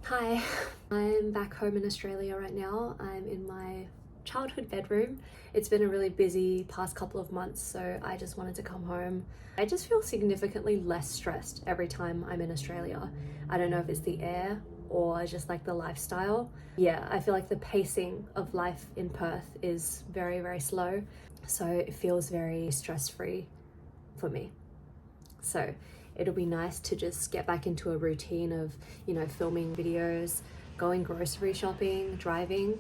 Hi, I'm back home in Australia right now. I'm in my childhood bedroom. It's been a really busy past couple of months, so I just wanted to come home. I just feel significantly less stressed every time I'm in Australia. I don't know if it's the air or just like the lifestyle. Yeah, I feel like the pacing of life in Perth is very, very slow. So it feels very stress-free for me. So it'll be nice to just get back into a routine of, filming videos, going grocery shopping, driving,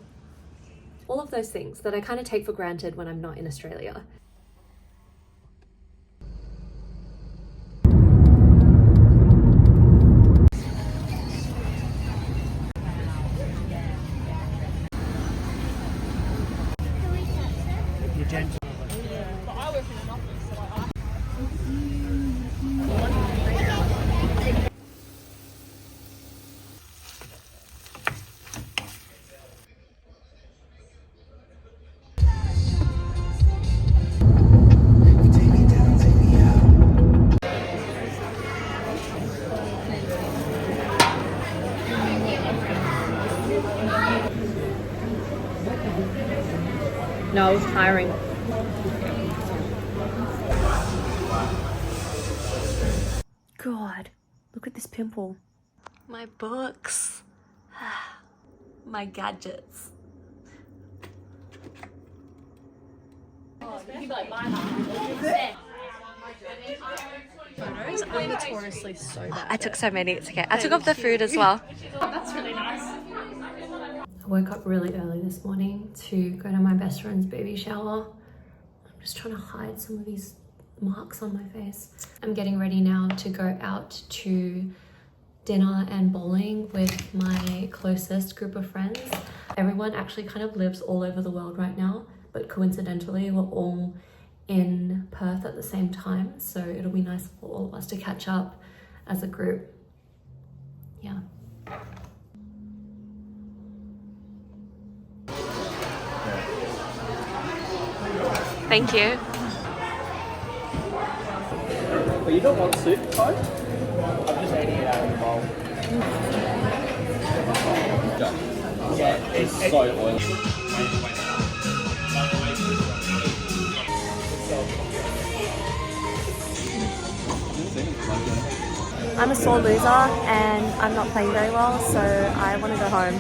all of those things that I kind of take for granted when I'm not in Australia. No, it was tiring. God, look at this pimple. My books. My gadgets. Photos are notoriously so bad. I took so many, it's okay. I took off the food as well. That's really nice. I woke up really early this morning to go to my best friend's baby shower. I'm just trying to hide some of these marks on my face. I'm getting ready now to go out to dinner and bowling with my closest group of friends. Everyone actually kind of lives all over the world right now, but coincidentally we're all in Perth at the same time, so it'll be nice for all of us to catch up as a group. Yeah. Thank you. But you don't want soup, though? I'm just eating it out of the bowl. Yeah, it's so oily. I'm a sore loser and I'm not playing very well, so I want to go home.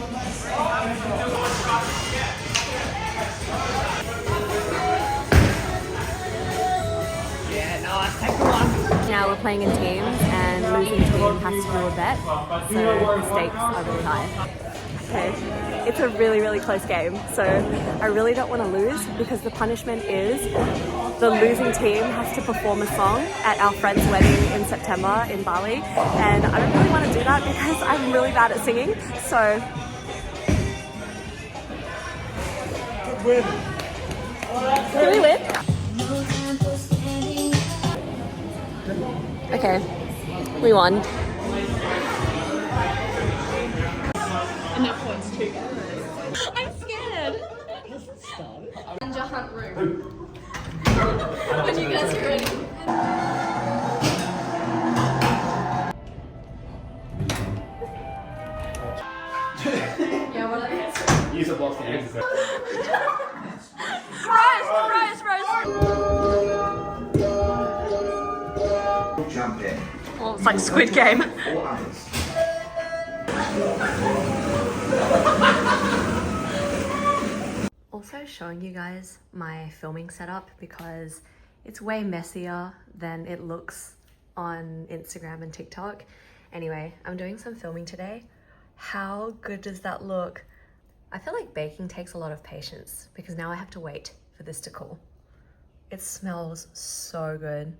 Now we're playing in teams and losing team has to do a bet, so the stakes are really high. Okay, it's a really, really close game, so I really don't want to lose because the punishment is the losing team has to perform a song at our friend's wedding in September in Bali, and I don't really want to do that because I'm really bad at singing, so... Did we win? Okay, we won. Enough points too. I'm scared. Ninja hunt room. When you guys are ready. Yeah, what are they? Use a box to answer. Jump in. Well, it's like Squid Game. Or others. Also showing you guys my filming setup because it's way messier than it looks on Instagram and TikTok. Anyway, I'm doing some filming today. How good does that look? I feel like baking takes a lot of patience because now I have to wait for this to cool. It smells so good.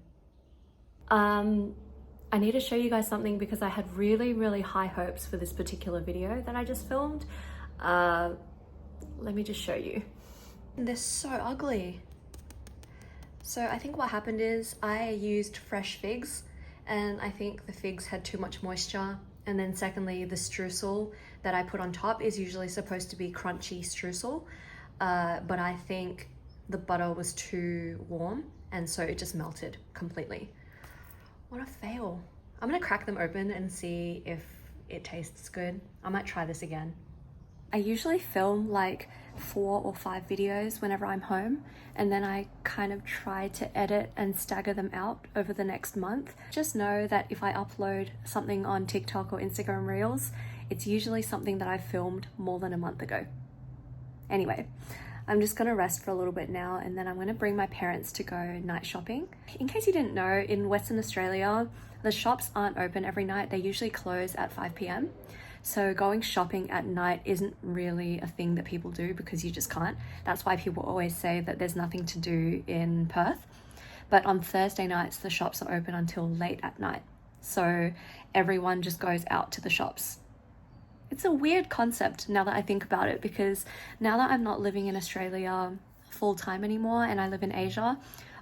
I need to show you guys something because I had really, really high hopes for this particular video that I just filmed. Let me just show you. They're so ugly. So I think what happened is I used fresh figs and I think the figs had too much moisture. And then secondly, the streusel that I put on top is usually supposed to be crunchy streusel. But I think the butter was too warm and so it just melted completely. What a fail. I'm gonna crack them open and see if it tastes good. I might try this again. I usually film like 4 or 5 videos whenever I'm home, and then I kind of try to edit and stagger them out over the next month. Just know that if I upload something on TikTok or Instagram Reels, it's usually something that I filmed more than a month ago. Anyway, I'm just gonna rest for a little bit now, and then I'm gonna bring my parents to go night shopping. In case you didn't know, in Western Australia, the shops aren't open every night. They usually close at 5 p.m. So going shopping at night isn't really a thing that people do because you just can't. That's why people always say that there's nothing to do in Perth. But on Thursday nights, the shops are open until late at night. So everyone just goes out to the shops. It's a weird concept now that I think about it, because now that I'm not living in Australia full time anymore and I live in Asia,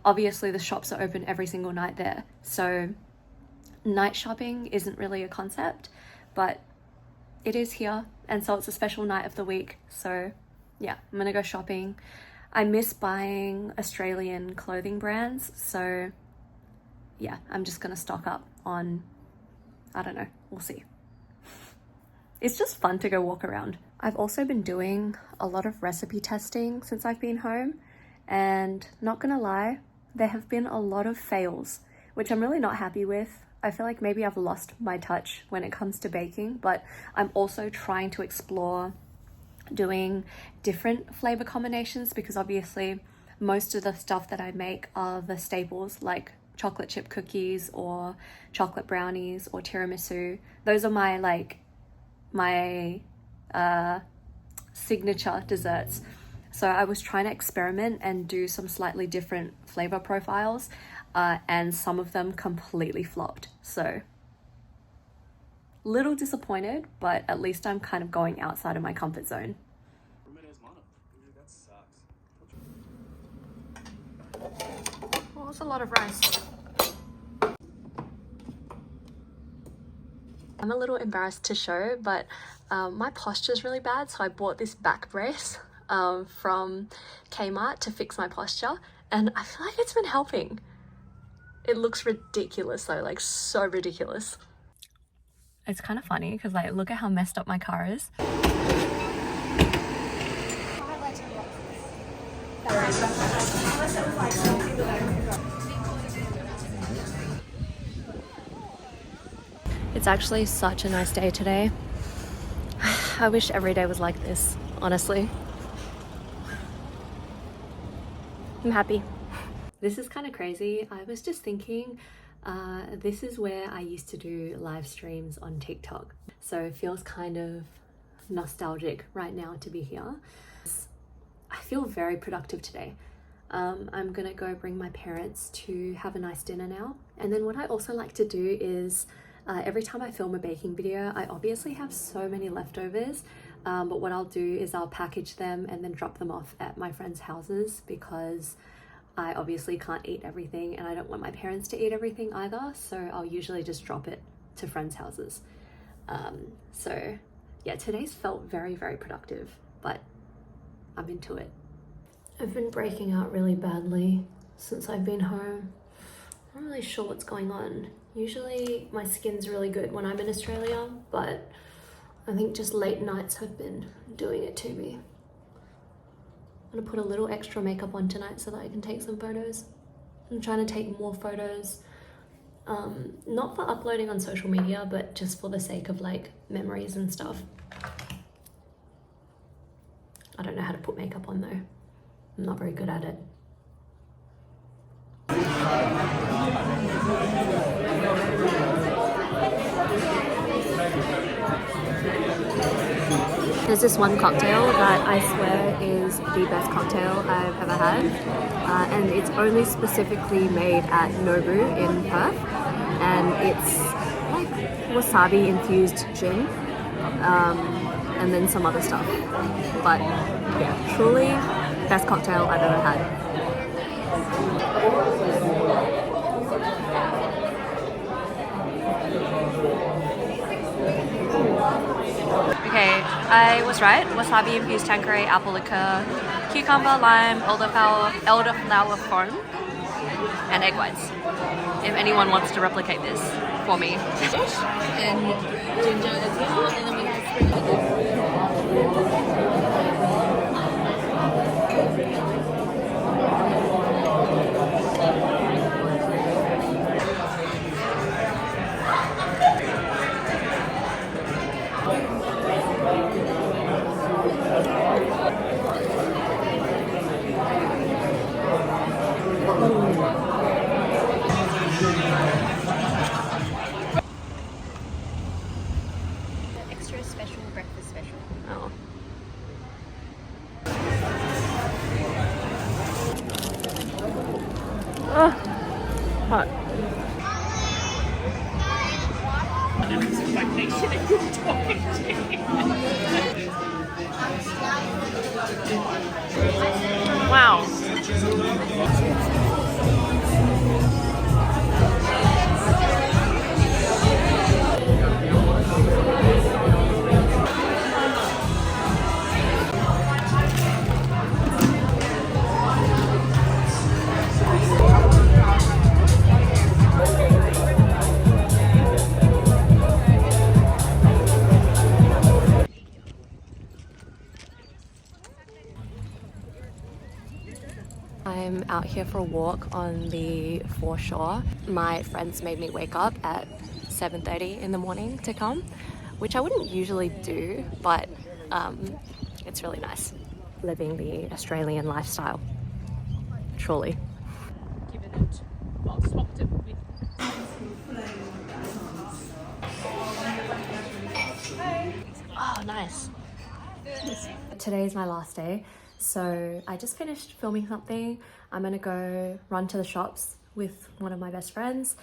obviously the shops are open every single night there. So night shopping isn't really a concept, but it is here, and so it's a special night of the week. So yeah, I'm gonna go shopping. I miss buying Australian clothing brands, so yeah, I'm just gonna stock up on, I don't know, we'll see. It's just fun to go walk around. I've also been doing a lot of recipe testing since I've been home, and not gonna lie, there have been a lot of fails, which I'm really not happy with. I feel like maybe I've lost my touch when it comes to baking, but I'm also trying to explore doing different flavor combinations, because obviously most of the stuff that I make are the staples, like chocolate chip cookies or chocolate brownies or tiramisu. Those are my signature desserts. So I was trying to experiment and do some slightly different flavor profiles, and some of them completely flopped. So little disappointed, but at least I'm kind of going outside of my comfort zone. Well, that's a lot of rice. I'm a little embarrassed to show, but my posture is really bad, so I bought this back brace from Kmart to fix my posture, and I feel like it's been helping. It looks ridiculous though, like so ridiculous. It's kind of funny because like, look at how messed up my car is. It's actually such a nice day today. I wish every day was like this, honestly. I'm happy. This is kind of crazy. I was just thinking, this is where I used to do live streams on TikTok. So it feels kind of nostalgic right now to be here. I feel very productive today. I'm gonna go bring my parents to have a nice dinner now. And then what I also like to do is, every time I film a baking video, I obviously have so many leftovers, but what I'll do is I'll package them and then drop them off at my friends' houses, because I obviously can't eat everything and I don't want my parents to eat everything either, so I'll usually just drop it to friends' houses. So yeah, today's felt very, very productive, but I'm into it. I've been breaking out really badly since I've been home. I'm not really sure what's going on. Usually my skin's really good when I'm in Australia, but I think just late nights have been doing it to me. I'm gonna put a little extra makeup on tonight so that I can take some photos. I'm trying to take more photos, not for uploading on social media, but just for the sake of like memories and stuff. I don't know how to put makeup on though. I'm not very good at it. There's this one cocktail that I swear is the best cocktail I've ever had, and it's only specifically made at Nobu in Perth, and it's like wasabi infused gin, and then some other stuff. But yeah, truly best cocktail I've ever had. Okay, I was right. Wasabi infused Tanqueray, apple liquor, cucumber, lime, elderflower foam, and egg whites. If anyone wants to replicate this for me. And ginger as well, and then we have spring extra special breakfast special. Oh. Oh, hot. Wow. I'm out here for a walk on the foreshore. My friends made me wake up at 7:30 in the morning to come, which I wouldn't usually do, but it's really nice living the Australian lifestyle, truly. Given it, well, swapped it with. Oh, nice. Today's my last day, so I just finished filming something. I'm gonna go run to the shops with one of my best friends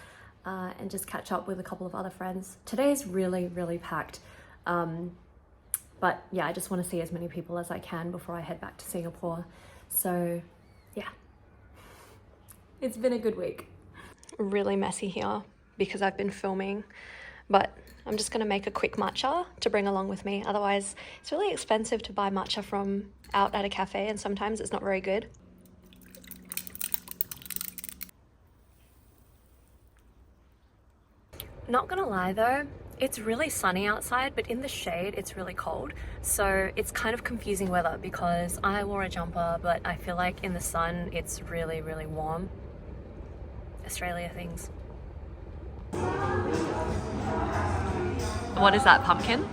and just catch up with a couple of other friends. Today's really packed, but yeah, I just want to see as many people as I can before I head back to Singapore. So yeah, it's been a good week. Really messy here because I've been filming, but I'm just gonna make a quick matcha to bring along with me. Otherwise, it's really expensive to buy matcha from out at a cafe, and sometimes it's not very good. Not gonna lie though, it's really sunny outside, but in the shade it's really cold. So it's kind of confusing weather because I wore a jumper, but I feel like in the sun it's really warm. Australia things. What is that, pumpkin?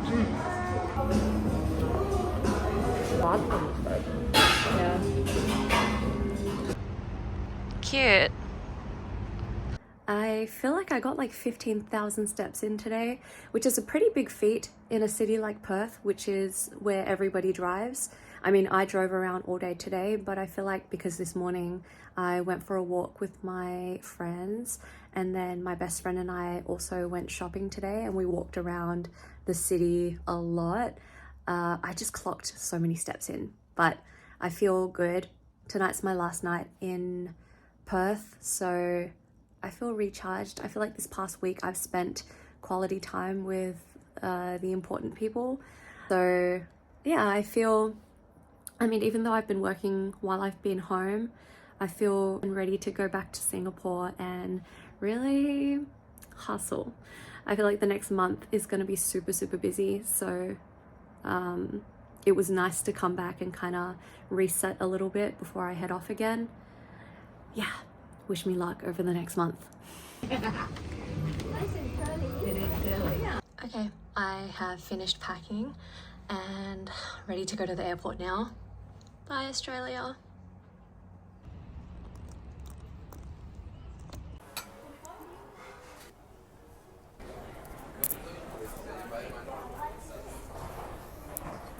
Cute. I feel like I got like 15,000 steps in today, which is a pretty big feat in a city like Perth, which is where everybody drives. I mean, I drove around all day today, but I feel like because this morning I went for a walk with my friends, and then my best friend and I also went shopping today, and we walked around the city a lot. I just clocked so many steps in, but I feel good. Tonight's my last night in Perth, so I feel recharged. I feel like this past week I've spent quality time with the important people. So yeah, I mean, even though I've been working while I've been home, I feel ready to go back to Singapore and really hustle. I feel like the next month is going to be super busy. So it was nice to come back and kind of reset a little bit before I head off again. Yeah. Wish me luck over the next month. Okay, I have finished packing and ready to go to the airport now. Bye, Australia.